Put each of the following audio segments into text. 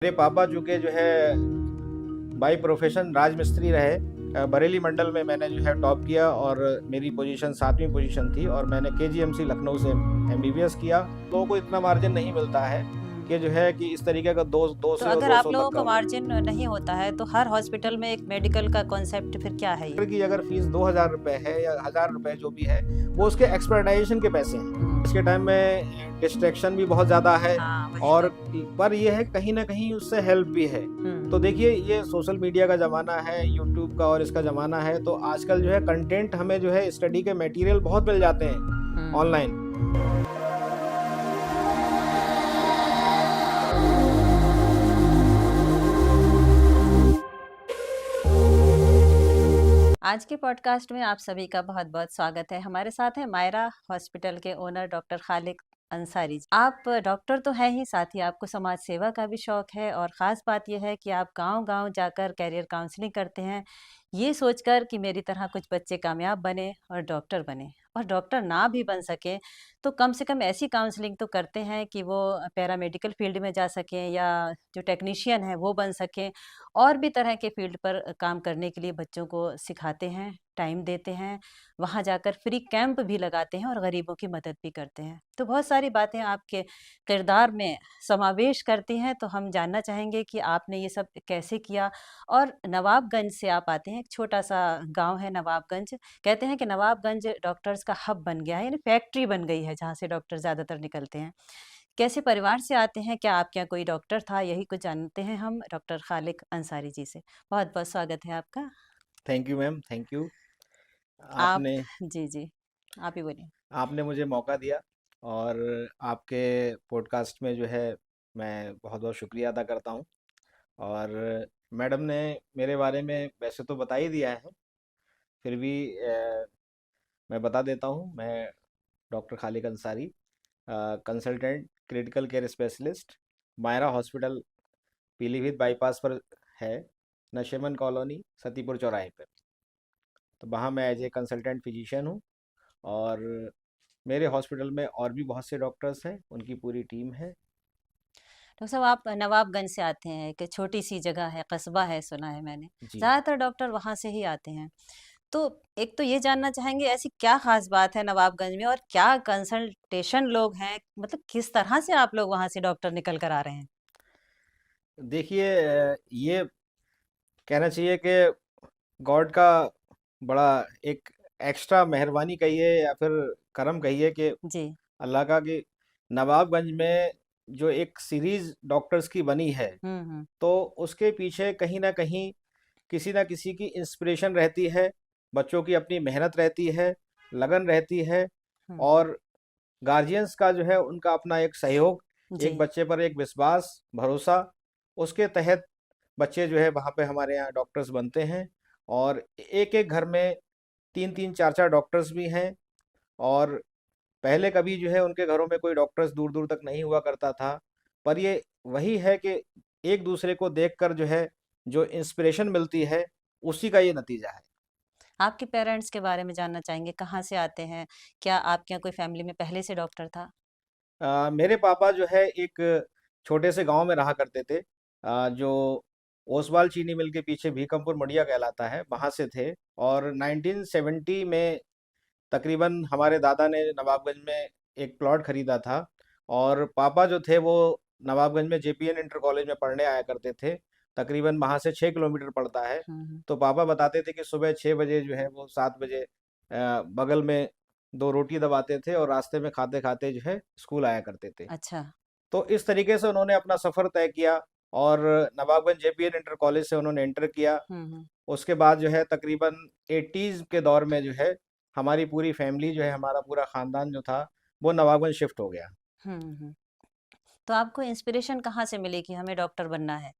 मेरे पापा चूँकि जो है बाय प्रोफेशन राजमिस्त्री रहे। बरेली मंडल में मैंने जो है टॉप किया और मेरी पोजीशन 7वीं पोजीशन थी और मैंने केजीएमसी लखनऊ से एमबीबीएस किया। लोगों को इतना मार्जिन नहीं मिलता है कि जो है कि इस तरीके का 2 तो से अगर आप 200 लोगों तक को का मार्जिन नहीं होता है तो हर हॉस्पिटल में एक मेडिकल का कॉन्सेप्ट फिर क्या है ये? की अगर फीस 2000 रुपए है या 1000 रुपए जो भी है वो उसके एक्सपर्टाइजेशन के पैसे हैं। इसके टाइम में डिस्ट्रैक्शन भी बहुत ज़्यादा है हाँ, वही और तो। पर ये है कहीं ना कहीं उससे हेल्प भी है। तो देखिए ये सोशल मीडिया का ज़माना है, यूट्यूब का और इसका ज़माना है, तो आजकल जो है कंटेंट हमें जो है स्टडी के मटेरियल बहुत मिल जाते हैं ऑनलाइन। आज के पॉडकास्ट में आप सभी का बहुत-बहुत स्वागत है। हमारे साथ हैं मायरा हॉस्पिटल के ओनर डॉक्टर खालिक अंसारी। आप डॉक्टर तो हैं ही, साथ ही आपको समाज सेवा का भी शौक है और ख़ास बात ये है कि आप गाँव-गाँव जाकर करियर काउंसलिंग करते हैं, ये सोचकर कि मेरी तरह कुछ बच्चे कामयाब बने और डॉक्टर बने। और डॉक्टर ना भी बन सकें, तो कम से कम ऐसी काउंसलिंग तो करते हैं कि वो पैरामेडिकल फ़ील्ड में जा सकें या जो टेक्नीशियन है वो बन सकें। और भी तरह के फ़ील्ड पर काम करने के लिए बच्चों को सिखाते हैं, टाइम देते हैं, वहाँ जाकर फ्री कैंप भी लगाते हैं और गरीबों की मदद भी करते हैं। तो बहुत सारी बातें आपके किरदार में समावेश करती हैं, तो हम जानना चाहेंगे कि आपने ये सब कैसे किया? और नवाबगंज से आप आते हैं, एक छोटा-सा गाँव है नवाबगंज। कहते हैं कि नवाबगंज डॉक्टर्स का हब बन गया है, यानी फैक्ट्री बन गई है जहाँ से डॉक्टर ज़्यादातर निकलते हैं। कैसे परिवार से आते हैं? क्या आपके यहाँ कोई डॉक्टर था? यही कुछ जानते हैं हम डॉक्टर खालिक अंसारी जी से। बहुत-बहुत स्वागत है आपका। Thank you ma'am, thank you. आप आपने जी, जी। आप ही बोलिए। आपने मुझे मौका दिया और आपके पॉडकास्ट में जो है मैं बहुत बहुत शुक्रिया अदा करता हूँ। और मैडम ने मेरे बारे में वैसे तो बता ही दिया है, फिर भी मैं बता देता हूँ। मैं doctor Khaliq Ansari, consultant critical care specialist, Myra hospital Pilibhit bypass पर है, नशेमन कॉलोनी, सतीपुर चौराहे पर। तो वहाँ मैं एज ए कंसल्टेंट फिजिशियन हूँ और मेरे हॉस्पिटल में और भी बहुत से डॉक्टर्स हैं, उनकी पूरी टीम है। डॉक्टर साहब आप नवाबगंज से आते हैं, एक छोटी-सी जगह है, कस्बा है सुना है मैंने। जी। ज़्यादातर डॉक्टर वहाँ से ही आते हैं। तो एक तो ये जानना चाहेंगे ऐसी क्या ख़ास बात है नवाबगंज में और क्या कंसल्टेशन लोग हैं? मतलब किस तरह से आप लोग वहाँ से डॉक्टर निकल कर आ रहे हैं? देखिए ये कहना चाहिए कि गॉड का बड़ा एक एक्स्ट्रा मेहरबानी कहिए या फिर करम कहिए कि जी। अल्लाह का कि नवाबगंज में जो एक सीरीज डॉक्टर्स की बनी है, हुँ, हुँ। तो उसके पीछे कहीं ना कहीं किसी ना किसी की इंस्पिरेशन रहती है, बच्चों की अपनी मेहनत रहती है, लगन रहती है हुँ। और गार्जियंस का जो है उनका अपना एक सहयोग, जी। एक बच्चे पर एक विश्वास, भरोसा, उसके तहत बच्चे जो है वहाँ पे हमारे यहाँ डॉक्टर्स बनते हैं। और एक एक घर में 3-3 4-4 डॉक्टर्स भी हैं। और पहले कभी जो है उनके घरों में कोई डॉक्टर्स दूर दूर तक नहीं हुआ करता था, पर ये वही है कि एक दूसरे को देखकर जो है जो इंस्पिरेशन मिलती है, उसी का ये नतीजा है। आपके पेरेंट्स के बारे में जानना चाहेंगे, कहाँ से आते हैं? क्या आपके यहाँ कोई फैमिली में पहले से डॉक्टर था? मेरे पापा जो है एक छोटे से गांव में रहा करते थे, जो ओसवाल चीनी मिल के पीछे भीकमपुर मड़िया कहलाता है, वहाँ से थे। और 1970 में तकरीबन हमारे दादा ने नवाबगंज में एक प्लॉट खरीदा था और पापा जो थे वो नवाबगंज में जेपीएन इंटर कॉलेज में पढ़ने आया करते थे। तकरीबन वहाँ से 6 किलोमीटर पड़ता है। हुँ, हुँ। तो पापा बताते थे कि सुबह 6 बजे जो है वो 7 बजे बगल में दो रोटी दबाते थे और रास्ते में खाते खाते जो है स्कूल आया करते थे। अच्छा। तो इस तरीके से उन्होंने अपना सफ़र तय किया और नवाबगंज जेपीएन इंटर कॉलेज से उन्होंने इंटर किया। हुँ, हुँ। उसके बाद जो है तकरीबन 80s के दौर में जो है हमारी पूरी फैमिली जो है, हमारा पूरा ख़ानदान जो था, वो नवाबगंज शिफ्ट हो गया। हुँ, हुँ। तो आपको इंस्पिरेशन कहाँ से मिली कि हमें डॉक्टर बनना है?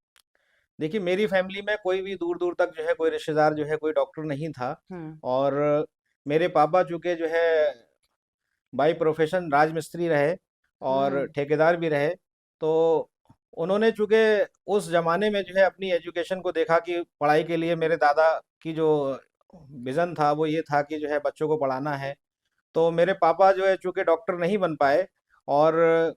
देखिए मेरी फैमिली में कोई भी दूर-दूर तक जो है कोई रिश्तेदार जो है कोई डॉक्टर नहीं था। हुँ, और मेरे पापा चूँकि जो है बाय प्रोफेशन राजमिस्त्री रहे और हुँ। ठेकेदार भी रहे, तो उन्होंने चूँकि उस ज़माने में जो है अपनी एजुकेशन को देखा कि पढ़ाई के लिए मेरे दादा की जो विज़न था वो ये था कि जो है बच्चों को पढ़ाना है। तो मेरे पापा जो है चूँकि डॉक्टर नहीं बन पाए और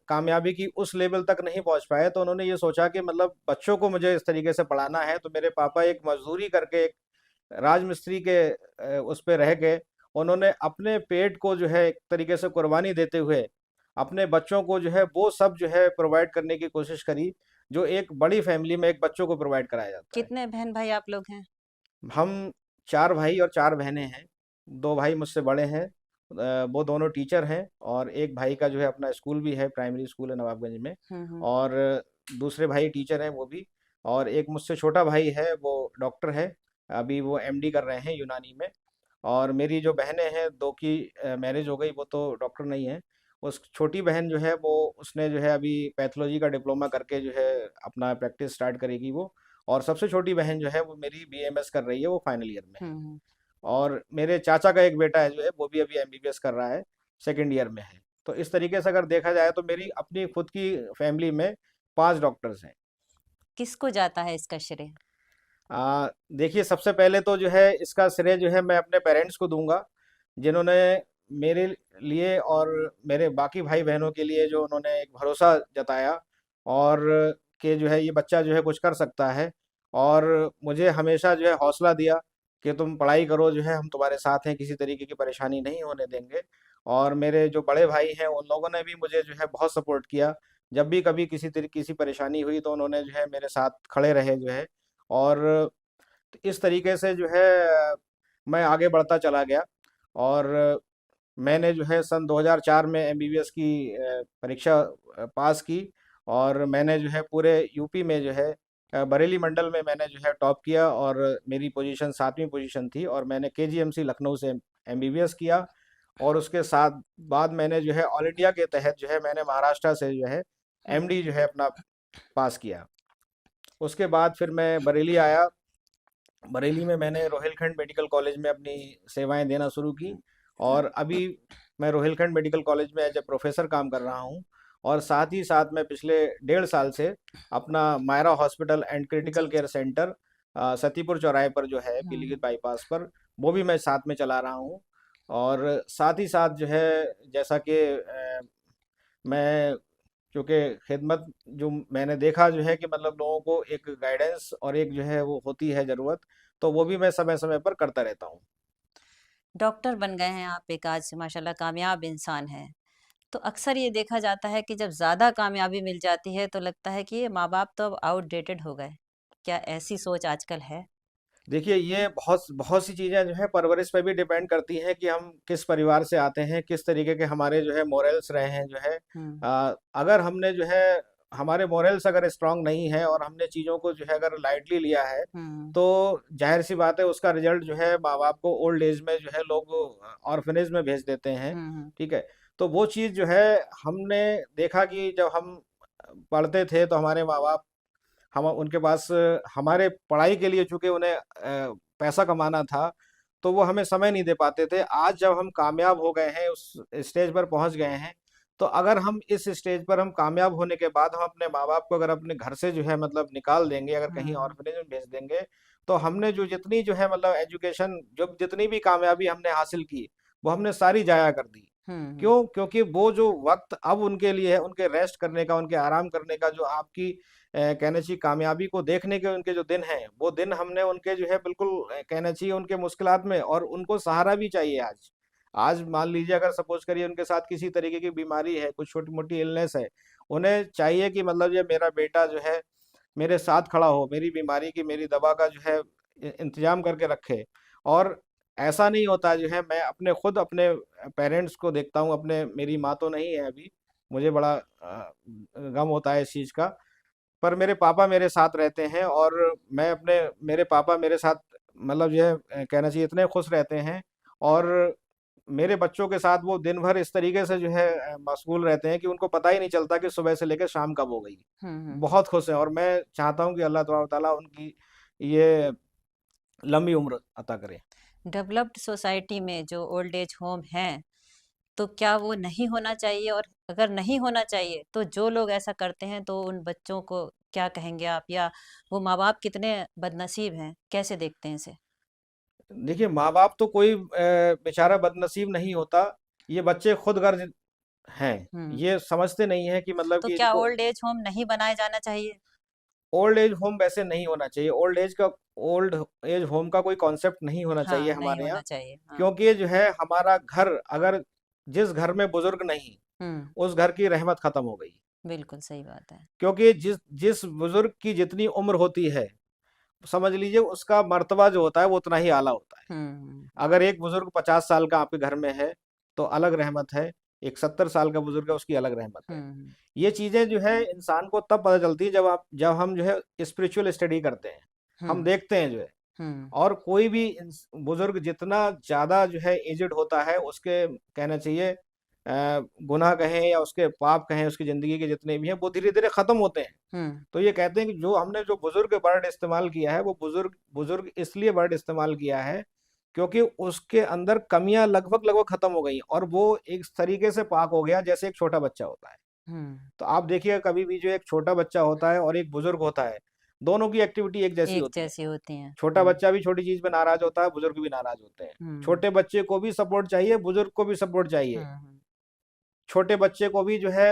कामयाबी की उस लेवल तक नहीं पहुंच पाए, तो उन्होंने ये सोचा कि मतलब बच्चों को मुझे इस तरीके से पढ़ाना है। तो मेरे पापा एक मजदूरी करके, एक राजमिस्त्री के उस पे रह के, उन्होंने अपने पेट को जो है एक तरीके से कुर्बानी देते हुए अपने बच्चों को जो है वो सब जो है प्रोवाइड करने की कोशिश करी, जो एक बड़ी फैमिली में एक बच्चों को प्रोवाइड कराया जाता है। कितने बहन भाई आप लोग हैं? हम 4 भाई और 4 बहनें हैं। 2 भाई मुझसे बड़े हैं, वो दोनों टीचर हैं, और एक भाई का जो है अपना स्कूल भी है, प्राइमरी स्कूल है नवाबगंज में। हम्म। और दूसरे भाई टीचर हैं वो भी। और एक मुझसे छोटा भाई है, वो डॉक्टर है, अभी वो एमडी कर रहे हैं यूनानी में। और मेरी जो बहनें हैं, 2 की मैरिज हो गई, वो तो डॉक्टर नहीं है। उस छोटी बहन जो है वो, उसने जो है अभी पैथोलॉजी का डिप्लोमा करके जो है अपना प्रैक्टिस स्टार्ट करेगी वो। और सबसे छोटी बहन जो है वो मेरी बीएमएस कर रही है, वो फाइनल ईयर में है। हम्म। और मेरे चाचा का एक बेटा है जो है, वो भी अभी एमबीबीएस कर रहा है, सेकंड ईयर में है। तो इस तरीके से अगर देखा जाए तो मेरी अपनी खुद की फैमिली में 5 डॉक्टर्स हैं। किसको जाता है इसका श्रेय? देखिए, सबसे पहले तो जो है इसका श्रेय जो है मैं अपने पेरेंट्स को दूंगा, जिन्होंने मेरे लिए और मेरे बाकी भाई बहनों के लिए जो उन्होंने एक भरोसा जताया, और कि जो है ये बच्चा जो है कुछ कर सकता है। और मुझे हमेशा जो है हौसला दिया कि तुम पढ़ाई करो, जो है हम तुम्हारे साथ हैं, किसी तरीके की परेशानी नहीं होने देंगे। और मेरे जो बड़े भाई हैं, उन लोगों ने भी मुझे जो है बहुत सपोर्ट किया। जब भी कभी किसी तरीके किसी परेशानी हुई तो उन्होंने जो है मेरे साथ खड़े रहे जो है। और इस तरीके से जो है मैं आगे बढ़ता चला गया। और मैंने जो है सन 2004 में एमबीबीएस की परीक्षा पास की। और मैंने जो है पूरे यूपी में जो है बरेली मंडल में मैंने जो है टॉप किया, और मेरी पोजीशन 7वीं पोजीशन थी। और मैंने केजीएमसी लखनऊ से एमबीबीएस किया। और उसके साथ बाद मैंने जो है ऑल इंडिया के तहत जो है मैंने महाराष्ट्र से जो है हम्म। एमडी जो है अपना पास किया। उसके बाद फिर मैं बरेली आया। बरेली में मैंने रोहिलखंड मेडिकल कॉलेज में अपनी सेवाएं देना शुरू की। और अभी मैं रोहिलखंड मेडिकल कॉलेज में एज ए प्रोफेसर काम कर रहा हूँ। और साथ ही साथ मैं पिछले 1.5 साल से अपना मायरा हॉस्पिटल एंड क्रिटिकल जी केयर जी। सेंटर सतीपुर चौराहे पर जो है हम्म। पीलीभीत बाईपास पर, वो भी मैं साथ में चला रहा हूँ। और साथ ही साथ जो है, जैसा कि मैं, क्योंकि खिदमत जो मैंने देखा जो है कि मतलब लोगों को एक गाइडेंस और एक जो है वो होती है ज़रूरत, तो वो भी मैं समय समय पर करता रहता हूँ। डॉक्टर बन गए हैं आप, एक आज माशाल्लाह कामयाब इंसान हैं। तो अक्सर ये देखा जाता है कि जब ज़्यादा कामयाबी मिल जाती है तो लगता है कि ये माँ बाप तो अब आउटडेटेड हो गए। क्या ऐसी सोच आजकल है? देखिए, ये बहुत बहुत सी चीज़ें जो है परवरिश पे भी डिपेंड करती हैं कि हम किस परिवार से आते हैं, किस तरीके के हमारे जो है मोरल्स रहे हैं जो है। हम्म। अगर हमने जो है, हमारे मोरल्स अगर स्ट्रांग नहीं है और हमने चीज़ों को जो है अगर लाइटली लिया है, हम्म। तो जाहिर सी बात है उसका रिजल्ट जो है माँ बाप को ओल्ड एज में जो है लोग ऑर्फनेज में भेज देते हैं। हम्म। ठीक है। तो वो चीज़ जो है हमने देखा कि जब हम पढ़ते थे तो हमारे माँ बाप, हम उनके पास हमारे पढ़ाई के लिए, चूंकि उन्हें पैसा कमाना था, तो वो हमें समय नहीं दे पाते थे। आज जब हम कामयाब हो गए हैं, उस स्टेज पर पहुंच गए हैं, तो अगर हम इस स्टेज पर हम कामयाब होने के बाद हम अपने माँ बाप को अगर अपने घर से जो है मतलब निकाल देंगे, अगर कहीं हम्म। ऑर्फनेज में भेज देंगे, तो हमने जो जितनी जो है मतलब एजुकेशन, जो जितनी भी कामयाबी हमने हासिल की, वो हमने सारी जाया कर दी। हम्म। क्यों? क्योंकि वो जो वक्त अब उनके लिए है, उनके रेस्ट करने का, उनके आराम करने का, जो आपकी कहना चाहिए कामयाबी को देखने के उनके जो दिन हैं, वो दिन हमने उनके जो है बिल्कुल कहना चाहिए उनके मुश्किलात में, और उनको सहारा भी चाहिए आज। आज मान लीजिए अगर सपोज करिए उनके साथ किसी तरीके की बीमारी है, कुछ छोटी मोटी इलनेस है, उन्हें चाहिए कि मतलब ये मेरा बेटा जो है मेरे साथ खड़ा हो, मेरी बीमारी की, मेरी दवा का जो है इंतजाम करके रखे। और ऐसा नहीं होता जो है, मैं अपने खुद अपने पेरेंट्स को देखता हूँ, अपने, मेरी माँ तो नहीं है अभी, मुझे बड़ा गम होता है इस चीज़ का, पर मेरे पापा मेरे साथ रहते हैं। और मैं अपने, मेरे पापा मेरे साथ मतलब जो है कहना चाहिए इतने खुश रहते हैं। और मेरे बच्चों के साथ वो दिन भर इस तरीके से जो है मशगूल रहते हैं कि उनको पता ही नहीं चलता कि सुबह से लेकर शाम कब हो गई। हम्म। बहुत खुश हैं, और मैं चाहता हूँ कि अल्लाह तबारक व तआला उनकी ये लंबी उम्र अता करे। डेवलप्ड सोसाइटी में जो ओल्ड एज होम हैं, तो क्या वो नहीं होना चाहिए? और अगर नहीं होना चाहिए तो जो लोग ऐसा करते हैं तो उन बच्चों को क्या कहेंगे आप? या वो माँ बाप कितने बदनसीब हैं, कैसे देखते हैं इसे? देखिए, माँ बाप तो कोई बेचारा बदनसीब नहीं होता, ये बच्चे खुद गर्ज हैं, हुँ। ये समझते नहीं है कि मतलब तो कि क्या इनको ओल्ड एज होम नहीं बनाया जाना चाहिए? ओल्ड एज होम वैसे नहीं होना चाहिए। ओल्ड एज होम का कोई कॉन्सेप्ट नहीं होना चाहिए हाँ, नहीं हमारे यहाँ। होना चाहिए। हाँ। क्योंकि ये जो है हमारा घर, अगर जिस घर में बुजुर्ग नहीं, हुँ, उस घर की रहमत खत्म हो गई। बिल्कुल सही बात है। क्योंकि जिस जिस बुजुर्ग की जितनी उम्र होती है, समझ लीजिए उसका मर्तबा जो होता है वो उतना ही आला होता है। हुँ, अगर एक बुजुर्ग 50 साल का आपके घर में है तो अलग रहमत है, एक 70 साल का बुजुर्ग है उसकी अलग रहमत है। हुँ, ये चीजें जो है इंसान को तब पता चलती है जब हम जो है स्पिरिचुअल स्टडी करते हैं, हम हुँ, देखते हैं जो है। हुँ, और कोई भी बुजुर्ग जितना ज्यादा जो है एजड होता है, उसके कहना चाहिए गुनाह कहें या उसके पाप कहें, उसकी जिंदगी के जितने भी हैं वो धीरे धीरे खत्म होते हैं। हुँ, तो ये कहते हैं कि जो हमने जो बुजुर्ग वर्ड इस्तेमाल किया है वो बुजुर्ग बुजुर्ग इसलिए वर्ड इस्तेमाल किया है क्योंकि उसके अंदर कमियां लगभग लगभग खत्म हो गई और वो एक तरीके से पाक हो गया जैसे एक छोटा बच्चा होता है। हुँ। तो आप देखिए कभी भी जो एक छोटा बच्चा होता है और एक बुजुर्ग होता है, दोनों की एक्टिविटी एक जैसी एक होती है। जैसी होती हैं। छोटा हुँ, बच्चा भी छोटी चीज पे नाराज होता है, बुजुर्ग भी नाराज होते हैं। हुँ, छोटे बच्चे को भी सपोर्ट चाहिए, बुजुर्ग को भी सपोर्ट हुँ, चाहिए। हुँ, छोटे बच्चे को भी जो है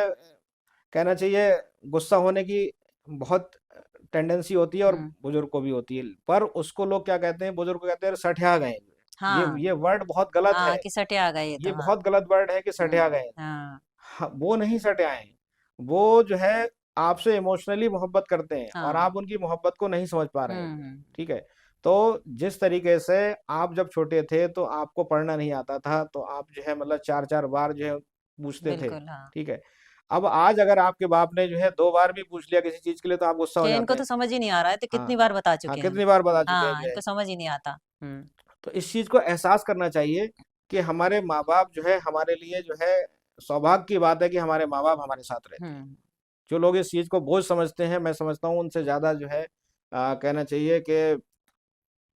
कहना चाहिए गुस्सा होने की बहुत टेंडेंसी होती है और हुँ। बुजुर्ग को भी होती है। पर उसको लोग क्या कहते हैं, बुजुर्ग को कहते हैं सठिया गए। हाँ, ये वर्ड बहुत गलत हाँ, है। कि सटे आ गए ये ये तो हाँ। बहुत गलत वर्ड है कि हुँ, सठिया गए। हाँ, हाँ, वो नहीं सटे आए हैं। वो जो है आपसे इमोशनली मोहब्बत करते हैं और हाँ। आप उनकी मोहब्बत को नहीं समझ पा रहे हैं। हुँ, हुँ। ठीक है। तो जिस तरीके से आप जब छोटे थे तो आपको पढ़ना नहीं आता था तो आप जो है मतलब चार चार बार जो है पूछते थे। बिल्कुल, हाँ। ठीक है। अब आज अगर आपके बाप ने जो है 2 बार भी पूछ लिया किसी चीज के लिए तो आप गुस्सा हो कि जाते इनको हैं। तो समझ ही नहीं आ रहा है, तो हाँ। कितनी बार बता हाँ, चुके हैं। कितनी बार बता चुके हैं हाँ, जो है। इनको समझ ही नहीं आता। हुँ, तो इस चीज को एहसास करना चाहिए कि हमारे माँ बाप जो है हमारे लिए जो है सौभाग्य की बात है कि हमारे माँ बाप हमारे साथ रहते हैं। हुँ। जो लोग इस चीज को बोझ समझते हैं, मैं समझता हूँ उनसे ज्यादा जो है कहना चाहिए कि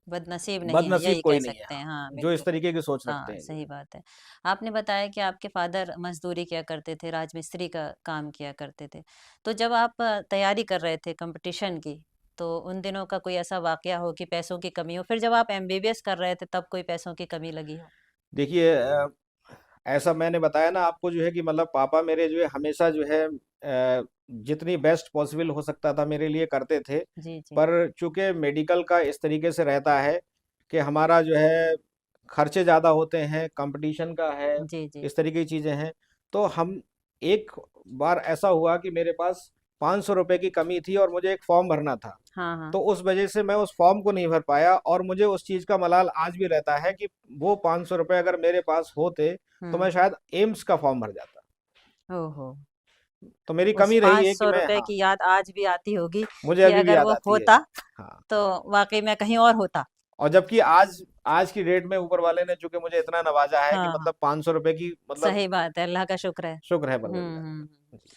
बदनसीब नहीं है, बदनसीब यही कह कोई नहीं है। सकते हैं। हाँ, हाँ, जो इस बिल्कुल। तरीके की सोच रखते हाँ, हैं जो सही है। बात है। आपने बताया कि आपके फ़ादर मज़दूरी किया करते थे, राजमिस्त्री का काम किया करते थे। तो जब आप तैयारी कर रहे थे कॉम्पिटिशन की, तो उन दिनों का कोई ऐसा वाक़या हो कि पैसों की कमी हो? फिर जब आप एमबीबीएस कर रहे थे, तब कोई पैसों की कमी लगी हो? देखिए ऐसा मैंने बताया ना आपको जो है कि मतलब पापा मेरे जो है हमेशा जो है जितनी बेस्ट पॉसिबल हो सकता था मेरे लिए करते थे। जी, जी। पर चूंकि मेडिकल का इस तरीके से रहता है कि हमारा जो है खर्चे ज़्यादा होते हैं, कंपटीशन का है, जी, जी। इस तरीके की चीज़ें हैं। तो हम एक बार ऐसा हुआ कि मेरे पास 500 रुपये की कमी थी और मुझे एक फॉर्म भरना था। हाँ, हाँ। तो उस वजह से मैं उस फॉर्म को नहीं भर पाया और मुझे उस चीज़ का मलाल आज भी रहता है कि वो 500 रुपये अगर मेरे पास होते तो हुँ। मैं शायद एम्स का फॉर्म भर जाता। ओहो! तो मेरी उस कमी रही है कि मैं, ₹500 हाँ, की याद आज भी आती होगी मुझे कि अभी भी अगर याद वो आती है। होता, हाँ। तो वाक़ई में कहीं और होता। और जबकि आज आज की डेट में ऊपर वाले ने चूंकि मुझे इतना नवाजा है कि हाँ, हाँ। मतलब 500 रुपये की मतलब सही बात है, अल्लाह का शुक्र है। शुक्र है हुँ, हुँ, परवरदिगार हुँ। का जी।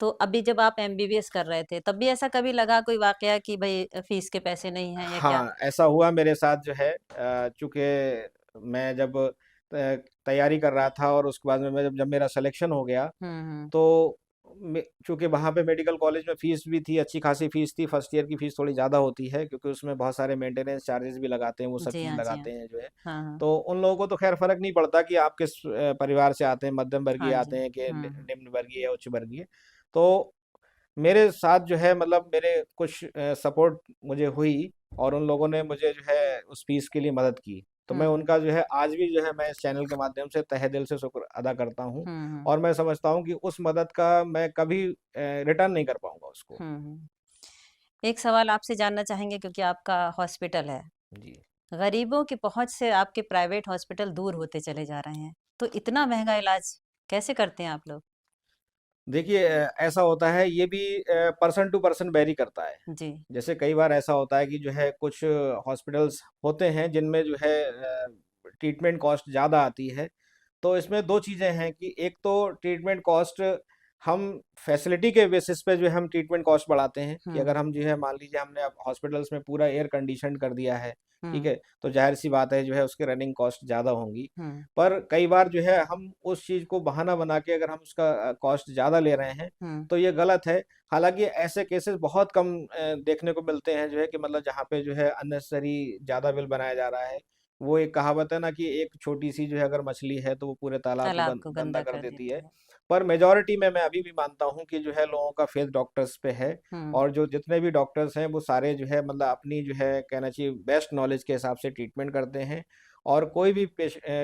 तो अभी जब आप एमबीबीएस कर रहे थे, तब भी ऐसा कभी लगा कोई वाक़या कि भई फ़ीस के पैसे नहीं हैं या क्या? हाँ, ऐसा हुआ मेरे साथ जो है चूंकि मैं जब तैयारी कर रहा था और उसके बाद में जब जब मेरा सिलेक्शन हो गया हुँ, हुँ। तो चूंकि वहाँ पे मेडिकल कॉलेज में फीस भी थी, अच्छी खासी फीस थी। फर्स्ट ईयर की फीस थोड़ी ज़्यादा होती है क्योंकि उसमें बहुत सारे मेंटेनेंस चार्जेस भी लगाते हैं, वो सब जी चीज़ हाँ, जी हाँ। लगाते हैं जो है। हाँ, हाँ। तो उन लोगों को तो खैर फर्क नहीं पड़ता कि आप किस परिवार से आते हैं, मध्यम वर्गीय हाँ जी। आते हैं कि हुँ, हुँ। निम्न वर्गीय या उच्च वर्गीय। तो मेरे साथ जो है मतलब मेरे कुछ सपोर्ट मुझे हुई और उन लोगों ने मुझे जो है उस फीस के लिए मदद की। तो हुँ, मैं हुँ। उनका जो है आज भी जो है मैं इस चैनल के माध्यम से तहे दिल से शुक्र अदा करता हूँ। हुँ, हुँ। और मैं समझता हूँ कि उस मदद का मैं कभी रिटर्न नहीं कर पाऊंगा उसको। हुँ, हुँ। एक सवाल आपसे जानना चाहेंगे क्योंकि आपका हॉस्पिटल है। जी। गरीबों की पहुँच से आपके प्राइवेट हॉस्पिटल दूर होते चले जा रहे हैं। तो इतना महँगा इलाज कैसे करते हैं आप लोग? देखिए ऐसा होता है, ये भी पर्सन टू पर्सन वेरी करता है। जी। जैसे कई बार ऐसा होता है कि जो है कुछ हॉस्पिटल्स होते हैं जिनमें जो है ट्रीटमेंट कॉस्ट ज़्यादा आती है। तो इसमें दो चीज़ें हैं कि एक तो ट्रीटमेंट कॉस्ट हम फैसिलिटी के बेसिस पे जो है हम ट्रीटमेंट कॉस्ट बढ़ाते हैं कि अगर हुँ, हम जो है मान लीजिए हमने अब हॉस्पिटल्स में पूरा एयर कंडीशन कर दिया है। ठीक हुँ, है। तो जाहिर सी बात है जो है उसके रनिंग कॉस्ट ज़्यादा होंगी। हुँ, पर कई बार जो है हम उस चीज़ को बहाना बना के अगर हम उसका कॉस्ट ज़्यादा ले रहे हैं हुँ, तो ये गलत है। हालांकि ऐसे केसेस बहुत कम देखने को मिलते हैं जो है कि मतलब जहाँ पे जो है अननेसेसरी ज़्यादा बिल बनाया जा रहा है वो एक कहावत है ना कि एक छोटी सी जो है अगर मछली है तो वो पूरे तालाब को तालाब को गंदा गंदा कर कर देती देती है। है। पर मेजोरिटी में मैं अभी भी मानता हूँ कि जो है लोगों का फेथ डॉक्टर्स पे है। हुँ, और जो जितने भी डॉक्टर्स हैं वो सारे जो है मतलब अपनी जो है कहना चाहिए बेस्ट नॉलेज के हिसाब से ट्रीटमेंट करते हैं। और कोई भी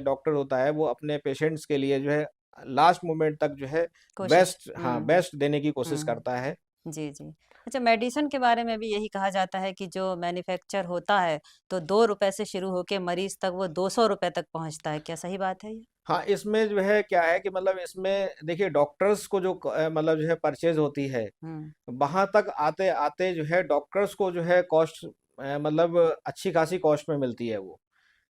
डॉक्टर होता है वो अपने पेशेंट्स के लिए जो है लास्ट मोमेंट तक जो है कोशिश बेस्ट, हाँ हुँ, बेस्ट देने की कोशिश हुँ। करता है। जी, जी। अच्छा, मेडिसिन के बारे में भी यही कहा जाता है कि जो मैन्युफैक्चर होता है, तो ₹2 से शुरू होके मरीज़ तक वो ₹200 तक पहुँचता है। क्या सही बात है ये? हाँ, इसमें जो है क्या है कि मतलब इसमें देखिए डॉक्टर्स को जो मतलब जो है परचेज होती है, हुँ, वहां तक आते आते जो है डॉक्टर्स को जो है कॉस्ट मतलब अच्छी खासी कॉस्ट में मिलती है वो।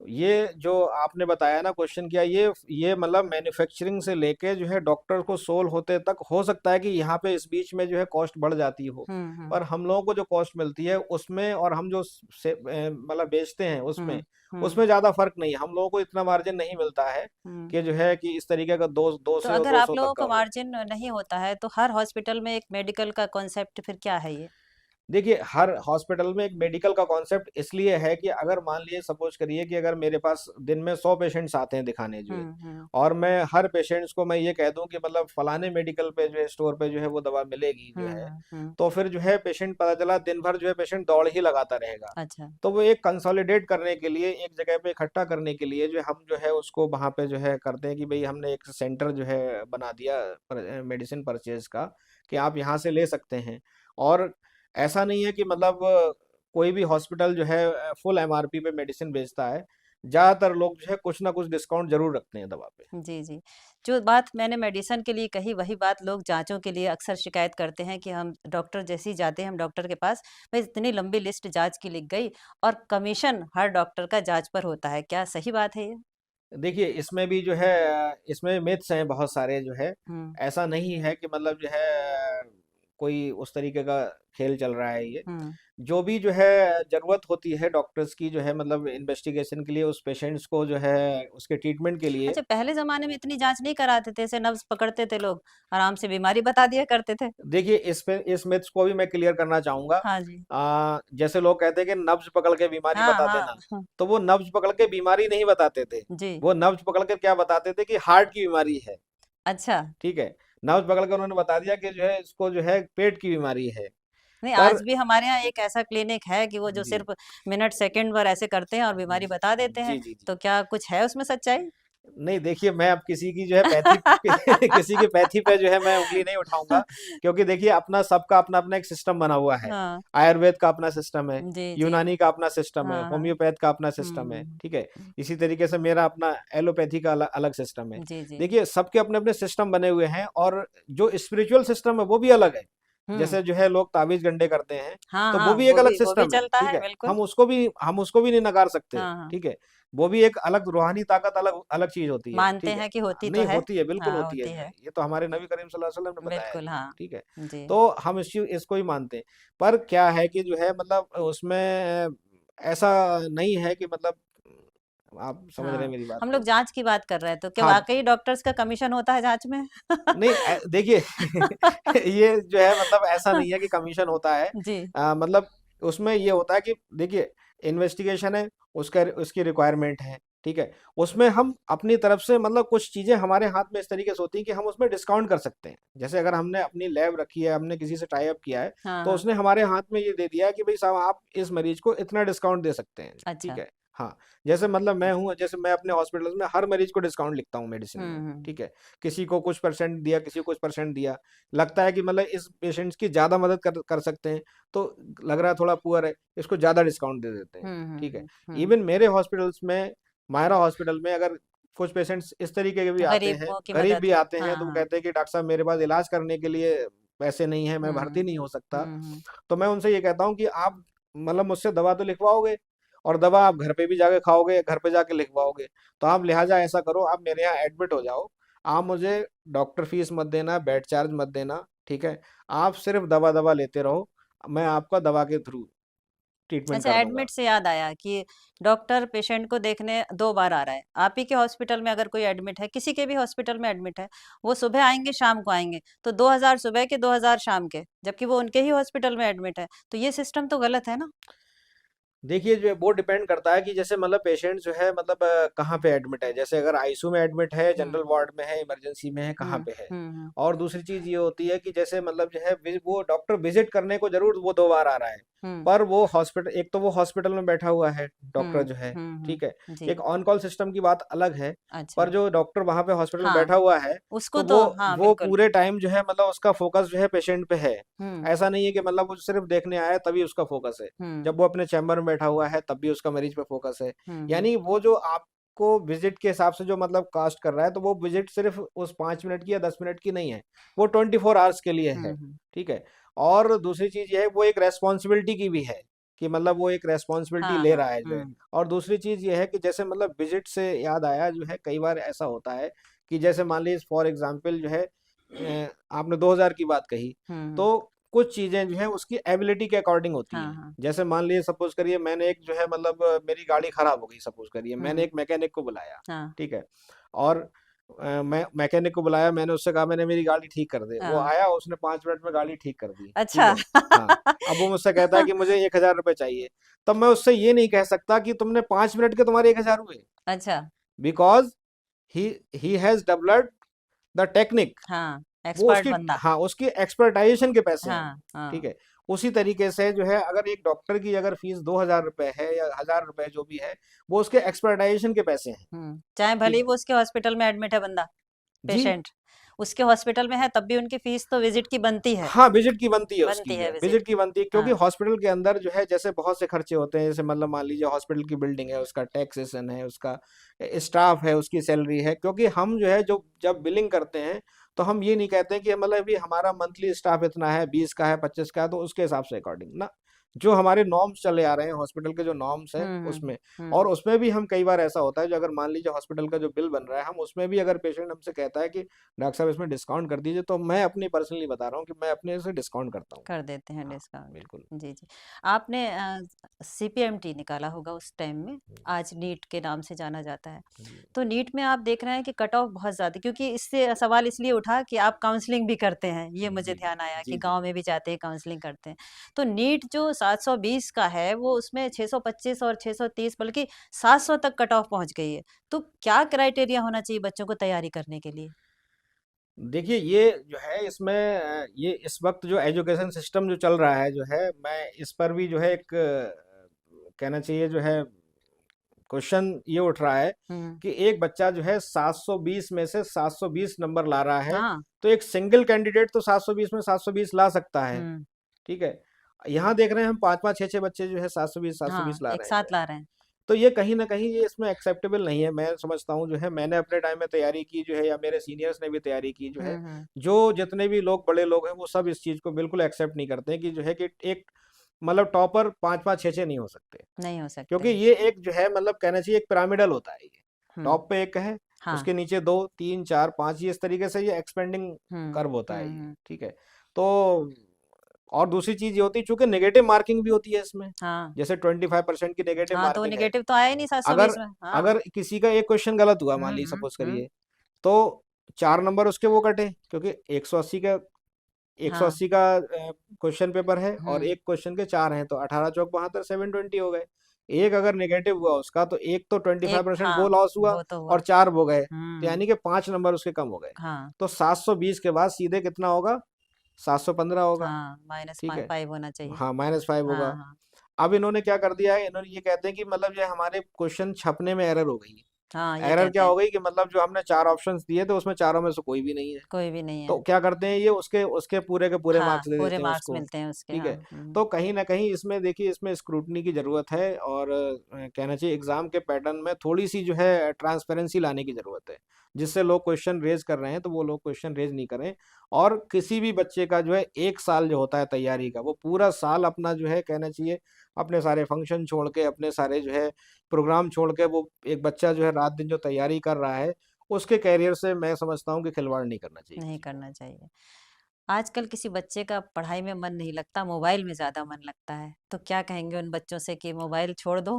ये जो आपने बताया ना, क्वेश्चन किया, ये मतलब मैन्युफैक्चरिंग से लेके जो है डॉक्टर को सोल होते तक हो सकता है कि यहाँ पे इस बीच में जो है कॉस्ट बढ़ जाती हो। हुँ, हुँ, पर हम लोगों को जो कॉस्ट मिलती है उसमें और हम जो मतलब बेचते हैं उसमें हुँ, हुँ, उसमें ज़्यादा फर्क नहीं है। हम लोगों को इतना मार्जिन नहीं मिलता है हुँ। कि जो है कि इस तरीके का दो तो सौ अगर दो आप सौ तक लोगों का को हो। मार्जिन नहीं होता है, तो हर हॉस्पिटल में एक मेडिकल का कॉन्सेप्ट फिर क्या है ये? देखिए हर हॉस्पिटल में एक मेडिकल का कॉन्सेप्ट इसलिए है कि अगर मान लीजिए सपोज करिए कि अगर मेरे पास दिन में 100 पेशेंट्स आते हैं दिखाने जो है, हुँ, हुँ, और मैं हर पेशेंट्स को मैं ये कह दूं कि मतलब फलाने मेडिकल पे जो है स्टोर पे जो है वो दवा मिलेगी जो हुँ, है, हुँ, हुँ। तो फिर जो है पेशेंट पता चला दिन भर जो है पेशेंट दौड़ ही लगाता रहेगा। अच्छा। तो वो एक कंसोलिडेट करने के लिए, एक जगह पे इकट्ठा करने के लिए जो है हम जो है उसको वहाँ पे जो है करते हैं कि भाई हमने एक सेंटर जो है बना दिया मेडिसिन परचेज का, कि आप यहाँ से ले सकते हैं। और ऐसा नहीं है कि मतलब कोई भी हॉस्पिटल जो है फुल एमआरपी पे मेडिसिन बेचता है। ज़्यादातर लोग जो है कुछ ना कुछ डिस्काउंट जरूर रखते हैं दवा पे। जी, जी। जो बात मैंने मेडिसिन के लिए कही, वही बात लोग जाँचों के लिए अक्सर शिकायत करते हैं कि हम डॉक्टर जैसे ही जाते हैं हम डॉक्टर के पास, भई इतनी लंबी लिस्ट जाँच की लिख गई और कमीशन हर डॉक्टर का जाँच पर होता है। क्या सही बात है ये? देखिए इसमें भी जो है इसमें मिथ्स हैं बहुत सारे जो है। हुँ, ऐसा नहीं है कि मतलब जो है कोई उस तरीके का खेल चल रहा है ये। हुँ। जो भी जो है ज़रूरत होती है डॉक्टर्स की जो है मतलब इन्वेस्टिगेशन के लिए, उस पेशेंट्स को जो है उसके ट्रीटमेंट के लिए। अच्छा, पहले ज़माने में इतनी जाँच नहीं कराते थे, ऐसे नब्ज़ पकड़ते थे लोग, आराम से बीमारी बता दिया करते थे। देखिए इस पे इस मिथ्स को भी मैं क्लियर करना चाहूँगा। हाँ जी। जैसे लोग कहते हैं कि नब्ज़ पकड़ के बीमारी हाँ, बता हाँ, देना, हाँ। तो वो नब्ज़ पकड़ के बीमारी नहीं बताते थे। जी, वो नब्ज़ पकड़ के क्या बताते थे कि हार्ट की बीमारी है, अच्छा। ठीक है? नब्ज़ पकड़ के उन्होंने बता दिया कि जो है इसको जो है पेट की बीमारी है। नहीं, पर आज भी हमारे यहाँ एक ऐसा क्लिनिक है कि वो जो जी। सिर्फ़ मिनट, सेकंड भर ऐसे करते हैं और बीमारी बता देते हैं। जी, जी, जी। तो क्या कुछ है उसमें सच्चाई? नहीं देखिए, मैं अब किसी की जो है पैथी किसी की पैथी पे जो है मैं उँगली नहीं उठाऊँगा, क्योंकि देखिए अपना सबका अपना-अपना एक सिस्टम बना हुआ है। हाँ, आयुर्वेद का अपना सिस्टम है, जी, जी। यूनानी का अपना सिस्टम है, हाँ, हाँ। होम्योपैथ का अपना हुँ, सिस्टम है, हुँ, ठीक है? हुँ। इसी तरीके से मेरा अपना एलोपैथी का अलग सिस्टम है। जी, जी। देखिए सबके अपने-अपने सिस्टम बने हुए हैं, और जो स्पिरिचुअल सिस्टम है वो भी अलग है। हुँ। जैसे जो है लोग ताबीज़ गंडे करते हैं, हाँ, तो वो हाँ, भी एक अलग वो भी सिस्टम है, चलता ठीक है, है? बिल्कुल। हम उसको भी नहीं नकार सकते, हाँ, हाँ। ठीक है? वो भी एक अलग रूहानी ताकत, अलग अलग चीज़ होती है, मानते ठीक है? हैं कि होती तो नहीं है। होती है, बिल्कुल हाँ, होती है होती जो है। है। ये तो हमारे नबी करीम सल्लल्लाहु अलैहि वसल्लम ने बताया बिल्कुल, जो है, हाँ। ठीक है? जी। तो हम इसको ही मानते हैं। पर क्या है कि जो है मतलब उसमें ऐसा नहीं है कि मतलब आप समझ रहे हैं हाँ, मेरी बात हम लोग को? जाँच की बात कर रहे हैं, तो क्या हाँ, वाक़ई डॉक्टर्स का कमीशन होता है जाँच में? नहीं देखिए ये जो है मतलब ऐसा नहीं है कि कमीशन होता है। जी। मतलब उसमें ये होता है कि देखिए इन्वेस्टिगेशन है, उसका उसकी रिक्वायरमेंट है, ठीक है? उसमें हम अपनी तरफ से मतलब कुछ चीज़ें हमारे हाथ में इस तरीके से होती हैं कि हम उसमें डिस्काउंट कर सकते हैं। जैसे अगर हमने अपनी लैब रखी है, हमने किसी से टाई अप किया है, हाँ, तो हाँ। उसने हमारे हाथ में ये दे दिया है कि भई साहब आप इस मरीज़ को इतना डिस्काउंट दे सकते हैं, ठीक अच्छा। है? हाँ, जैसे मतलब मैं हूँ, जैसे मैं अपने हॉस्पिटल्स में हर मरीज़ को डिस्काउंट लिखता हूँ मेडिसिन हुँ, में, हुँ। ठीक है? किसी को कुछ परसेंट दिया, किसी को कुछ परसेंट दिया। लगता है कि मतलब इस पेशेंट्स की ज़्यादा मदद कर कर सकते हैं, तो लग रहा है थोड़ा पुअर है, इसको ज़्यादा डिस्काउंट दे देते हैं, हुँ, हुँ, ठीक है? हुँ, हुँ। इवन मेरे हॉस्पिटल्स में, मायरा हॉस्पिटल में अगर कुछ पेशेंट्स इस तरीके के भी आते हैं, गरीबों की गरीब मदद। भी आते हैं, हाँ, तो वो हाँ। कहते हैं कि डॉक्टर साहब मेरे पास इलाज करने के लिए पैसे नहीं हैं, मैं भर्ती हुँ। नहीं हो सकता। हुँ, हुँ। तो मैं उनसे ये कहता हूँ कि आप मतलब मुझसे दवा तो लिखवाओगे, और दवा आप घर पे भी जाके खाओगे, घर पे जाके लिखवाओगे। तो आप लिहाजा ऐसा करो, आप मेरे यहाँ एडमिट हो जाओ। आप मुझे डॉक्टर फीस मत देना, बेड चार्ज मत देना, ठीक है? आप सिर्फ़ दवा-दवा लेते रहो, मैं आपका दवा के थ्रू ट्रीटमेंट अच्छा, कर दूँगा। एडमिट से याद आया कि डॉक्टर पेशेंट को देखने 2 बार आ रहा है। आप ही के हॉस्पिटल में अगर कोई एडमिट है, किसी के भी हॉस्पिटल में एडमिट है, वो सुबह आएँगे, शाम को आएँगे, तो 2000 सुबह के, 2000 शाम के, जबकि वो उनके ही हॉस्पिटल में एडमिट है। तो ये सिस्टम तो गलत है ना? देखिए जो है वो डिपेंड करता है कि जैसे मतलब पेशेंट जो है मतलब कहाँ पे एडमिट है, जैसे अगर आईसीयू में एडमिट है, हुँ, जनरल वार्ड में है, इमरजेंसी में है, कहाँ हुँ, पे है। हुँ, और दूसरी चीज ये होती है कि जैसे मतलब जो है वो डॉक्टर विजिट करने को जरूर वो 2 बार आ रहा है, हुँ, पर वो हॉस्पिटल, एक तो वो हॉस्पिटल में बैठा हुआ है डॉक्टर हुँ, जो है, हुँ, ठीक है। हुँ, जी, एक ऑन कॉल सिस्टम की बात अलग है, अच्छा, पर जो डॉक्टर वहां पे हॉस्पिटल में हाँ, बैठा हुआ है, उसको तो तो वो हाँ, वो बिल्कुल, पूरे टाइम जो है मतलब उसका फोकस जो है पेशेंट पे है। हुँ, ऐसा नहीं है कि मतलब वो सिर्फ देखने आया है तभी उसका फोकस है। हुँ, जब वो अपने चैम्बर में बैठा हुआ है तब भी उसका मरीज पे फोकस है। हुँ, हुँ, यानी वो जो आपको विजिट के हिसाब से जो मतलब कास्ट कर रहा है, तो वो विजिट सिर्फ उस 5 मिनट की या 10 मिनट की नहीं है, वो 24 आवर्स के लिए है, हुँ, हुँ, ठीक है। और दूसरी चीज ये है, वो एक रेस्पॉन्सिबिलिटी की भी है कि मतलब वो एक रेस्पॉन्सिबिलिटी हाँ, ले हाँ, रहा है जो है। हुँ, और दूसरी चीज ये है कि जैसे मतलब विजिट से याद आया जो है, कई बार ऐसा होता है कि जैसे मान लीजिए फॉर एग्जांपल जो है आपने 2000 की बात कही, हुँ, तो हुँ, कुछ चीजें जो है उसकी एबिलिटी के अकॉर्डिंग होती हाँ, हैं। हाँ, जैसे मान लीजिए सपोज करिए मैंने एक जो है मतलब मेरी गाड़ी खराब हो गई, सपोज करिए मैंने हुँ, एक मैकेनिक को बुलाया, हाँ, ठीक है। और मैं मैकेनिक को बुलाया, मैंने उससे कहा मैंने मेरी गाड़ी ठीक कर दे, वो हाँ, आया, उसने 5 मिनट में गाड़ी ठीक कर दी, ठीक अच्छा, है। हाँ, अब वो मुझसे कहता है कि मुझे 1000 रुपये चाहिए। तब मैं उससे ये नहीं कह सकता कि तुमने 5 मिनट के तुम्हारे 1000 हुए, अच्छा, because he he has developed the technique. हाँ, वो एक्सपर्ट उसकी, बंदा, हाँ, उसकी एक्सपर्टाइजेशन के पैसे हैं, हाँ, ठीक हाँ, है। उसी तरीके से जो है अगर एक डॉक्टर की अगर फीस 2000 रुपये है या 1000 रुपये जो भी है, वो उसके एक्सपर्टाइजेशन के पैसे हैं, चाहे भले ठीक ही है। वो उसके हॉस्पिटल में एडमिट है बंदा, जी, पेशेंट, उसके हॉस्पिटल में है तब भी उनकी फीस तो विजिट की हाँ, विजिट की बनती है, बनती उसकी है है, विजिट विजिट की की, बनती है, क्योंकि हाँ, हॉस्पिटल के अंदर जो है जैसे बहुत से खर्चे होते हैं, जैसे मतलब मान लीजिए हॉस्पिटल की बिल्डिंग है, उसका टैक्सेशन है, उसका स्टाफ है, उसकी सैलरी है, क्योंकि हम जो है जो जब बिलिंग करते हैं, तो हम ये नहीं कहते हैं कि मतलब अभी हमारा मंथली स्टाफ इतना है, 20 का है, 25 का है, तो उसके हिसाब से अकॉर्डिंग ना, जो हमारे नॉर्म्स चले आ रहे हैं हॉस्पिटल के, जो नॉर्म्स हैं हुँ, हुँ, उसमें। हुँ, और उसमें भी हम कई बार ऐसा होता है, जो अगर मान लीजिए हॉस्पिटल का जो बिल बन रहा है, हम उसमें भी अगर पेशेंट हमसे कहता है कि डॉक्टर साहब इसमें डिस्काउंट कर दीजिए, तो मैं अपनी पर्सनली बता रहा हूँ कि मैं अपने से डिस्काउंट करता हूँ। कर देते हैं हाँ, डिस्काउंट। बिल्कुल। जी, जी। आपने सीपीएमटी निकाला होगा उस टाइम में, आज नीट के नाम से जाना जाता है। जी, तो नीट में आप देख रहे हैं कि कट ऑफ बहुत ज़्यादा, क्योंकि इससे सवाल इसलिए उठा कि आप काउंसलिंग भी करते हैं, ये मुझे जी, ध्यान आया जी, कि जी। गाँव में भी जाते हैं, काउंसलिंग करते हैं। तो नीट जो 720 का है, वो उसमें 625 और 630 बल्कि 700 तक कट ऑफ पहुँच गई है। तो क्या क्राइटेरिया होना चाहिए बच्चों को तैयारी करने के लिए? देखिए ये जो है इसमें ये इस वक्त जो एजुकेशन सिस्टम जो चल रहा है जो है, मैं इस पर भी जो है एक कहना चाहिए जो है क्वेश्चन ये उठ रहा है हुँ। कि एक बच्चा जो है 720 में से 720 नंबर ला रहा है, हाँ। तो एक सिंगल कैंडिडेट तो 720 में 720 ला सकता है, हुँ। ठीक है। यहाँ देख रहे हैं हम पांच पांच छह छह बच्चे जो है 720 720 हाँ, ला एक रहे हैं जो साथ है। ला रहे हैं। तो ये कहीं ना कहीं ये इसमें एक्सेप्टेबल नहीं है, मैं समझता हूँ जो है। मैंने अपने टाइम में तैयारी की जो है, या मेरे सीनियर्स ने भी तैयारी की जो है, हुँ, हुँ। जो जितने भी लोग बड़े लोग हैं वो सब इस चीज को बिल्कुल एक्सेप्ट नहीं करते हैं कि जो है कि एक मतलब टॉपर पांच पांच छह छह नहीं हो सकते। नहीं हो सकते क्योंकि हैं। ये एक जो है मतलब कहना चाहिए एक पिरामिडल होता है ये। हुँ। टॉप पे एक है, हाँ। उसके नीचे दो, तीन, चार, पांच, ये इस तरीके से ये एक्सपेंडिंग हुँ, कर्व होता है हुँ, ये, हुँ। ठीक है। तो और दूसरी चीज ये होती है, चूंकि नेगेटिव मार्किंग भी होती है इसमें, हाँ। जैसे 25% की नेगेटिव हाँ, तो वो मार्किंग है। नेगेटिव तो आया ही नहीं अगर 720 में। हाँ। अगर किसी का एक क्वेश्चन गलत हुआ, मान हुँ, लीजिए हुँ, सपोज हुँ। करिए, तो 4 नंबर उसके वो कटे, क्योंकि 180 का हाँ। 180 का क्वेश्चन पेपर है, और हुँ। एक क्वेश्चन के 4 हैं, तो 18 चौक 72, 720 हो गए। एक अगर नेगेटिव हुआ उसका, तो एक तो 25% वो हाँ, लॉस हुआ, वो तो हुआ। और 4 वो गए, तो हुँ। यानी कि 5 नंबर उसके कम हो गए। हाँ, तो 720 के बाद सीधे कितना होगा, 715 होगा, हाँ, माइनस ठीक है। 5 होना चाहिए। हाँ, -5 होगा। हाँ, हाँ। अब इन्होंने क्या कर दिया है, इन्होंने ये कहते हैं कि मतलब ये हमारे क्वेश्चन छपने में एरर हो गई। हाँ, ये एरर कहते क्या हैं। हो गई कि मतलब जो हमने 4 ऑप्शंस दिए थे उसमें चारों में से कोई भी नहीं है। कोई भी नहीं तो है। क्या करते हैं ये, उसके उसके पूरे के पूरे हाँ, मार्क्स दे पूरे देते हैं मार्क्स उसको, मिलते हैं उसके। ठीक हाँ। है। हुँ। तो कहीं ना कहीं इसमें देखिए, इसमें स्क्रूटनी की जरूरत है, और कहना चाहिए एग्जाम के पैटर्न में थोड़ी सी जो है ट्रांसपेरेंसी लाने की जरूरत है, जिससे लोग क्वेश्चन रेज कर रहे हैं तो वो लोग क्वेश्चन रेज नहीं करें। और किसी भी बच्चे का जो है एक साल जो होता है तैयारी का, वो पूरा साल अपना जो है कहना चाहिए अपने सारे फंक्शन छोड़ के, अपने सारे जो है प्रोग्राम छोड़ के, वो एक बच्चा जो है रात दिन जो तैयारी कर रहा है, उसके कैरियर से मैं समझता हूँ कि खिलवाड़ नहीं करना चाहिए नहीं किसी को। करना चाहिए। आजकल किसी बच्चे का पढ़ाई में मन नहीं लगता, मोबाइल में ज़्यादा मन लगता है। तो क्या कहेंगे उन बच्चों से कि मोबाइल छोड़ दो?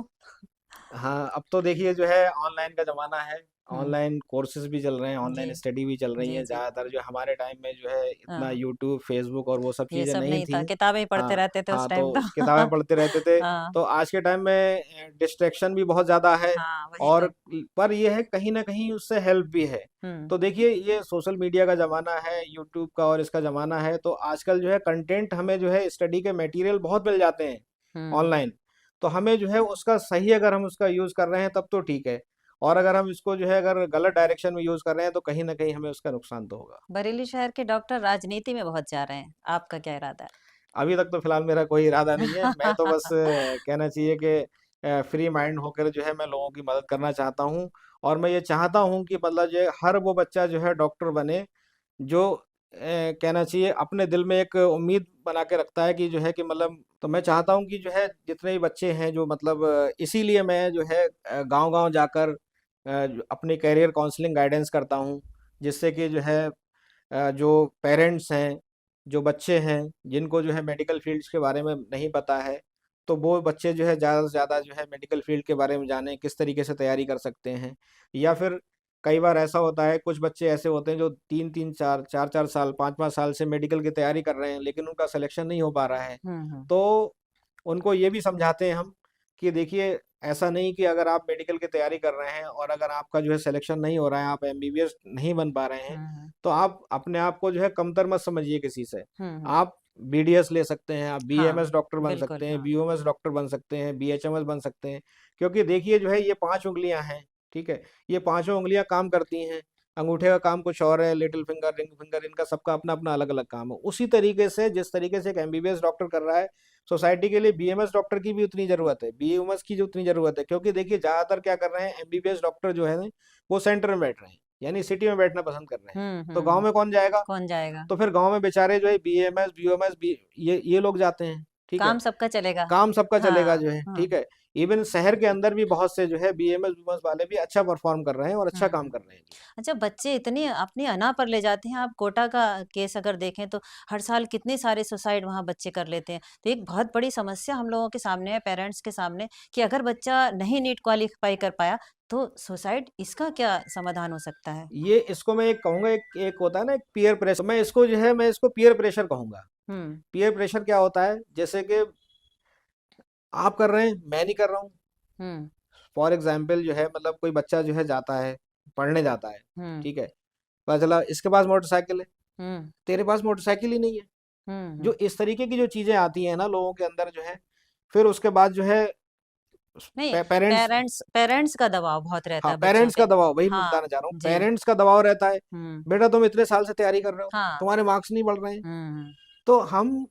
हाँ, अब तो देखिए जो है ऑनलाइन का ज़माना है, हुँ, ऑनलाइन कोर्सेज़ भी चल रहे हैं, जी, ऑनलाइन स्टडी भी चल रही जी, है। जी। ज़्यादातर जो हमारे टाइम में जो है इतना हाँ, यूट्यूब, फ़ेसबुक और वो सब ये चीज़ें सब नहीं नहीं था, थी। किताबें ही पढ़ते हाँ, रहते थे उस हाँ, टाइम तो। तो किताबें पढ़ते रहते थे। हाँ, तो आज के टाइम में डिस्ट्रैक्शन भी बहुत ज़्यादा है हाँ, वही और तो। पर ये है कहीं न कहीं उससे हेल्प भी है। हुँ, तो देखिए ये सोशल मीडिया का ज़माना है, यूट्यूब का और इसका ज़माना है, तो आजकल जो है कंटेंट हमें जो है स्टडी के मटेरियल बहुत मिल जाते हैं हुँ। ऑनलाइन। तो हमें जो है उसका सही अगर हम उसका यूज़ कर रहे हैं तब तो ठीक है। और अगर हम इसको जो है अगर गलत डायरेक्शन में यूज़ कर रहे हैं तो कहीं न कहीं हमें उसका नुकसान तो होगा। बरेली शहर के डॉक्टर राजनीति में बहुत जा रहे हैं, आपका क्या इरादा अभी तक तो फ़िलहाल मेरा कोई इरादा नहीं है। मैं तो है? बस कहना चाहिए कि फ्री माइंड होकर जो है मैं लोगों की मदद करना चाहता हूँ और मैं ये चाहता हूँ कि मतलब जो है हर वो बच्चा जो है डॉक्टर बने जो कहना चाहिए अपने दिल में एक उम्मीद बना के रखता है कि जो है कि मतलब तो मैं चाहता हूँ कि जो है जितने भी बच्चे हैं जो मतलब इसीलिए मैं जो है गाँव-गाँव जाकर अपनी करियर काउंसलिंग गाइडेंस करता हूँ जिससे कि जो है जो पेरेंट्स हैं, जो बच्चे हैं, जिनको जो है मेडिकल फ़ील्ड्स के बारे में नहीं पता है, तो वो बच्चे जो है ज़्यादा से ज़्यादा जो है मेडिकल फ़ील्ड के बारे में जानें, किस तरीके से तैयारी कर सकते हैं। या फिर कई बार ऐसा होता है, कुछ बच्चे ऐसे होते हैं जो 3-3, 4-4 साल, 5-5 साल से मेडिकल की तैयारी कर रहे हैं, लेकिन उनका सिलेक्शन नहीं हो पा रहा है। हुँ, हुँ। तो उनको ये भी समझाते हैं हम कि देखिए ऐसा नहीं कि अगर आप मेडिकल की तैयारी कर रहे हैं और अगर आपका जो है सिलेक्शन नहीं हो रहा है, आप एमबीबीएस नहीं बन पा रहे हैं, हुँ, हुँ। तो आप अपने आप को जो है कमतर मत समझिए किसी से। हुँ, हुँ। आप बीडीएस ले सकते हैं, आप हाँ, बीएमएस डॉक्टर बन बिल्कुल, सकते हैं, हाँ। बीओएमएस डॉक्टर बन सकते हैं, बीएचएमएस बन सकते हैं। क्योंकि देखिए जो है ये 5 उँगलियाँ हैं, ठीक है? ये पाँचों उँगलियाँ काम करती हैं। अंगूठे का काम कुछ और है, लिटिल फिंगर, रिंग फिंगर इनका सबका अपना-अपना अलग-अलग काम है। उसी तरीके से जिस तरीके से एक एमबीबीएस डॉक्टर कर रहा है, सोसाइटी के लिए बीएमएस डॉक्टर की भी उतनी ज़रूरत है, बीएमएस की जो उतनी ज़रूरत है। क्योंकि देखिए ज़्यादातर क्या कर रहे हैं एमबीबीएस डॉक्टर जो है, वो सेंटर में बैठ रहे हैं, यानी सिटी में बैठना पसंद कर रहे हैं। हुँ, तो हुँ, गाँव हुँ। में कौन जाएगा? कौन जाएगा? तो फिर गाँव में बेचारे जो है बीएमएस, बीओएमएस बी ये लोग जाते हैं, ठीक है? काम सबका चलेगा। काम सबका चलेगा हाँ, जो है, हाँ। ठीक है? इवन शहर के अंदर भी बहुत से जो है बीएमएस, वीएमएस वाले भी अच्छा परफ़ॉर्म कर रहे हैं और अच्छा हुँ, काम हुँ। कर रहे हैं। जी। अच्छा बच्चे इतनी अपनी अना पर ले जाते हैं, आप कोटा का केस अगर देखें तो हर साल कितने सारे सुसाइड वहाँ बच्चे कर लेते हैं। तो एक बहुत बड़ी समस्या हम लोगों के सामने है, पेरेंट्स के सामने कि अगर बच्चा नहीं नीट क्वालीफाई कर पाया, तो सुसाइड इसका क्या समाधान हो सकता है? ये इसको मैं एक कहूँगा एक एक होता है ना एक पीयर प्रेशर मैं इसको जो है मैं इसको पीयर प्रेशर कहूँगा। हुँ, पीयर प्रेशर क्या होता है? जैसे कि आप कर रहे हैं, मैं नहीं कर रहा हूँ। हुँ, फॉर एग्ज़ाम्पल जो है मतलब कोई बच्चा जो है जाता है, पढ़ने जाता है, हुँ, ठीक है? पता चला इसके पास मोटरसाइकिल है, हुँ, तेरे पास मोटरसाइकिल ही नहीं है। हुँ, हुँ। जो इस तरीके की जो चीज़ें आती हैं ना लोगों के अंदर जो है, फिर उसके बाद जो है नहीं, पेरेंट्स पेरेंट्स पेरेंट्स का दबाव बहुत रहता हाँ, है बच्चों पेरेंट्स पे। का दबाव वही मैं हाँ, बताना चाह रहा हूँ। जी। पेरेंट्स का दबाव रहता है, हुँ, बेटा तुम इतने साल से तैयारी कर रहे हो, हाँ। तुम्हारे मार्क्स नहीं बढ़ रहे हैं। हुँ, हुँ। तो हमें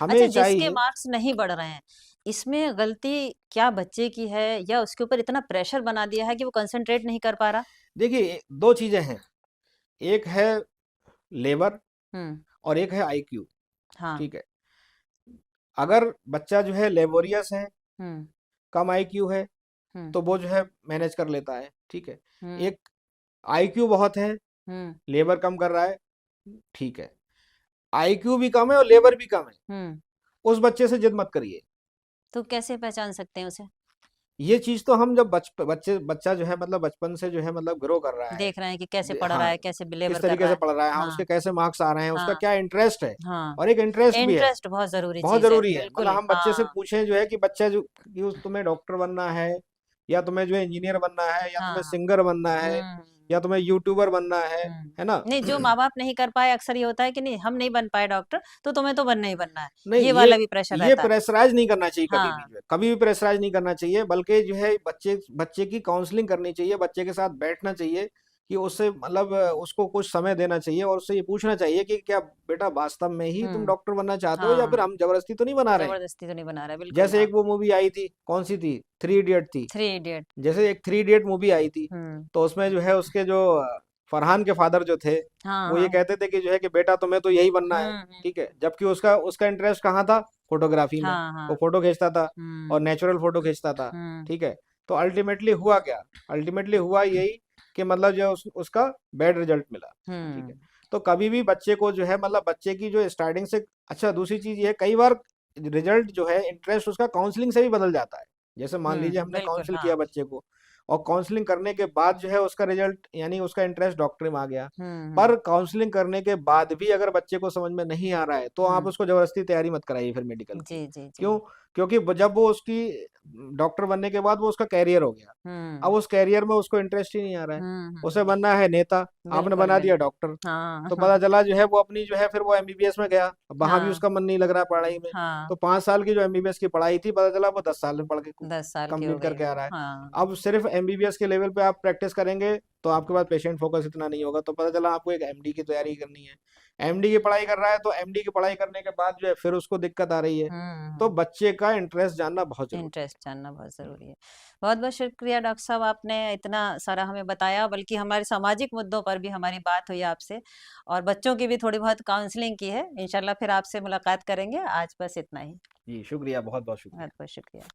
अच्छा जिसके चाहिए मार्क्स नहीं बढ़ रहे हैं, इसमें गलती क्या बच्चे की है या उसके ऊपर इतना प्रेशर बना दिया है कि वो कंसंट्रेट नहीं कर पा रहा? देखिए 2 चीज़ें हैं, एक है लेबर हुँ, और एक है आईक्यू, हाँ। ठीक है? अगर बच्चा जो है लेबोरियस है, हुँ, कम आईक्यू है, हुँ, तो वो जो है मैनेज कर लेता है, ठीक है? हुँ, एक आईक्यू बहुत है, हुँ, लेबर कम कर रहा है, ठीक है। आईक्यू भी कम है और लेबर भी कम है, हुँ। उस बच्चे से जिद मत करिए। तो कैसे पहचान सकते हैं उसे? ये चीज़ तो हम जब बच्चा जो है मतलब बचपन से जो है मतलब ग्रो कर रहा है, देख रहे हैं कि कैसे ज पढ़ रहा हाँ, है, कैसे किस बिहेवियर कर तरीके रहा से है। पढ़ रहा है, हाँ, हाँ, उसके कैसे मार्क्स आ रहे हैं, उसका हाँ, क्या इंटरेस्ट है हाँ। और एक इंटरेस्ट भी है, इंटरेस्ट बहुत ज़रूरी बहुत चीज़ है, ज़रूरी है। मतलब बिल्कुल, हम बच्चे से हाँ, पूछें जो है कि बच्चा जो कि तुम्हें डॉक्टर बनना है या तुम्हें जो है इंजीनियर बनना है या तुम्हें हाँ, सिंगर बनना है हुँ, या तुम्हें यूट्यूबर बनना हुँ। है ना? नहीं, जो माँ-बाप नहीं कर पाए अक्सर ये होता है कि नहीं हम नहीं बन पाए डॉक्टर, तो तुम्हें तो बनना ही बनना है। नहीं, ये वाला भी प्रेशर ये रहता है। प्रेशराइज़ नहीं करना चाहिए कभी भी हाँ, जो है, कभी भी प्रेशराइज़ नहीं करना चाहिए बल्कि जो है बच्चे बच्चे की काउंसलिंग करनी चाहिए, बच्चे के साथ बैठना चाहिए कि उससे मतलब उसको कुछ समय देना चाहिए और उससे ये पूछना चाहिए कि क्या बेटा वास्तव में ही तुम हुँ, डॉक्टर बनना चाहते हो या फिर हाँ। हम ज़बरदस्ती तो नहीं बना रहे हैं? ज़बरदस्ती तो नहीं बना रहा है, बिल्कुल, जैसे हाँ। एक वो मूवी आई थी, कौन-सी थी? थ्री इडियट थी। Three idiot. जैसे एक थ्री इडियट मूवी आई थी, हुँ। तो उसमें जो है उसके जो फरहान के फादर जो थे, हाँ, वो ये हाँ। कहते थे कि जो है कि बेटा तुम्हें तो यही बनना है, हुँ, हुँ। ठीक है? जबकि उसका उसका इंटरेस्ट कहाँ था? फ़ोटोग्राफ़ी में। हाँ, वो हाँ। फ़ोटो खींचता था और हुँ, नेचुरल फ़ोटो खींचता था, हुँ, ठीक है? तो अल्टीमेटली हुआ क्या? अल्टीमेटली हुआ यही कि मतलब जो है उसका बैड रिज़ल्ट मिला, ठीक है? हुँ, तो कभी भी बच्चे को जो है मतलब बच्चे की जो स्टार्टिंग से अच्छा दूसरी चीज़ ये है कई बार रिज़ल्ट जो है इंटरेस्ट उसका काउंसलिंग से भी बदल जाता है। जैसे मान लीजिए हमने बिल्कुल, काउंसिल हाँ। किया बच्चे को, और काउंसलिंग करने के बाद जो है उसका रिजल्ट यानी उसका इंटरेस्ट डॉक्टरी में आ गया, हुँ, पर काउंसलिंग करने के बाद भी अगर बच्चे को समझ में नहीं आ रहा है तो आप हुँ। उसको जबरदस्ती तैयारी मत कराइए फिर मेडिकल की। जी, जी, जी। क्यों? क्योंकि जब वो उसकी डॉक्टर बनने के बाद वो उसका कैरियर हो गया, अब हुँ, उस कैरियर में उसको इंटरेस्ट ही नहीं आ रहा है, हुँ, हुँ, उसे हुँ। बनना है नेता, आपने बिल्कुल, बना दिया बिल्कुल। डॉक्टर। हाँ, तो हाँ, पता चला जो है वो अपनी जो है फिर वो एमबीबीएस में गया, अब वहां भी हाँ, उसका मन नहीं लग रहा पढ़ाई में। हाँ। तो 5 साल की जो एमबीबीएस की पढ़ाई थी, पता चला वो 10 साल में पढ़ के 10 साल की हो कंप्लीट गई करके आ वो। रहा है। हाँ। अब सिर्फ एमबीबीएस के लेवल पे आप प्रैक्टिस करेंगे तो आपके पास पेशेंट फोकस इतना नहीं होगा, तो पता चला आपको एक एमडी की तैयारी करनी है। एमडी की पढ़ाई कर रहा है तो एमडी की पढ़ाई करने के बाद जो है फिर उसको दिक्कत आ रही है। हुँ, तो हुँ। बच्चे का इंटरेस्ट जानना बहुत जरूरी इंटरेस्ट जानना बहुत है। ज़रूरी है। बहुत-बहुत शुक्रिया डॉक्टर साहब, आपने इतना सारा हमें बताया, बल्कि हमारे सामाजिक मुद्दों पर भी हमारी बात हुई आपसे, और बच्चों की भी थोड़ी बहुत काउंसलिंग की है। इंशाल्लाह फिर आपसे मुलाकात करेंगे। आज बस इतना ही। जी शुक्रिया, बहुत बहुत शुक्रिया। बहुत-बहुत शुक्रिया।